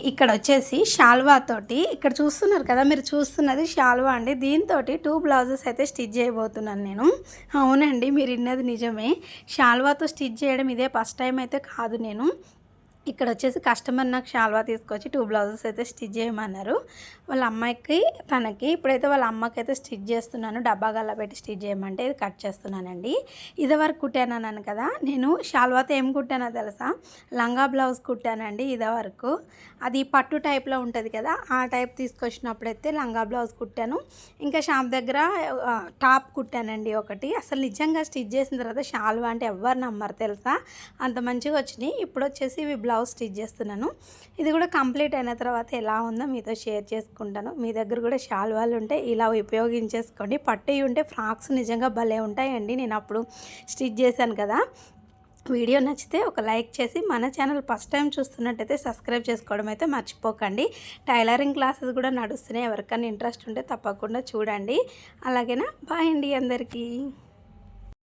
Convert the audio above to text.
ఇక్కడ వచ్చేసి షాల్వా తోటి ఇక్కడ చూస్తున్నారు కదా, మీరు చూస్తున్నది షాల్వా అండి. దీంతో 2 బ్లౌజెస్ అయితే స్టిచ్ చేయబోతున్నాను నేను. అవునండి, మీరు విన్నది నిజమే. షాల్వాతో స్టిచ్ చేయడం ఇదే ఫస్ట్ టైం అయితే కాదు. నేను ఇక్కడ వచ్చేసి కస్టమర్ నాకు షాల్వా తీసుకొచ్చి 2 బ్లౌజెస్ అయితే స్టిచ్ చేయమన్నారు. వాళ్ళ అమ్మాయికి తనకి. ఇప్పుడైతే వాళ్ళ అమ్మకి అయితే స్టిచ్ చేస్తున్నాను. డబ్బా గల్లా పెట్టి స్టిచ్ చేయమంటే ఇది కట్ చేస్తున్నానండి. ఇదివరకు కుట్టానన్నాను కదా, నేను షాల్వాతో ఏం కుట్టానో తెలుసా? లంగా బ్లౌజ్ కుట్టానండి ఇదివరకు. అది పట్టు టైప్లో ఉంటుంది కదా, ఆ టైప్ తీసుకొచ్చినప్పుడైతే లంగా బ్లౌజ్ కుట్టాను. ఇంకా షాప్ దగ్గర టాప్ కుట్టానండి ఒకటి. అసలు నిజంగా స్టిచ్ చేసిన తర్వాత షాల్వా అంటే ఎవ్వరు నమ్మరు తెలుసా, అంత మంచిగా వచ్చినాయి. ఇప్పుడు వచ్చేసి ఇవి బ్లౌజ్ స్టిచ్ చేస్తున్నాను. ఇది కూడా కంప్లీట్ అయిన తర్వాత ఎలా ఉందో మీతో షేర్ చేసుకుంటాను. మీ దగ్గర కూడా షాల్వాలు ఉంటే ఇలా ఉపయోగించేసుకోండి. పట్టు ఉంటే ఫ్రాక్స్ నిజంగా భలే ఉంటాయండి. నేను అప్పుడు స్టిచ్ చేశాను కదా. వీడియో నచ్చితే ఒక లైక్ చేసి మన ఛానల్ ఫస్ట్ టైం చూస్తున్నట్టయితే సబ్స్క్రైబ్ చేసుకోవడం అయితే మర్చిపోకండి. టైలరింగ్ క్లాసెస్ కూడా నడుస్తున్నాయి. ఎవరికైనా ఇంట్రెస్ట్ ఉంటే తప్పకుండా చూడండి. అలాగేనా, బాయ్ అండి అందరికీ.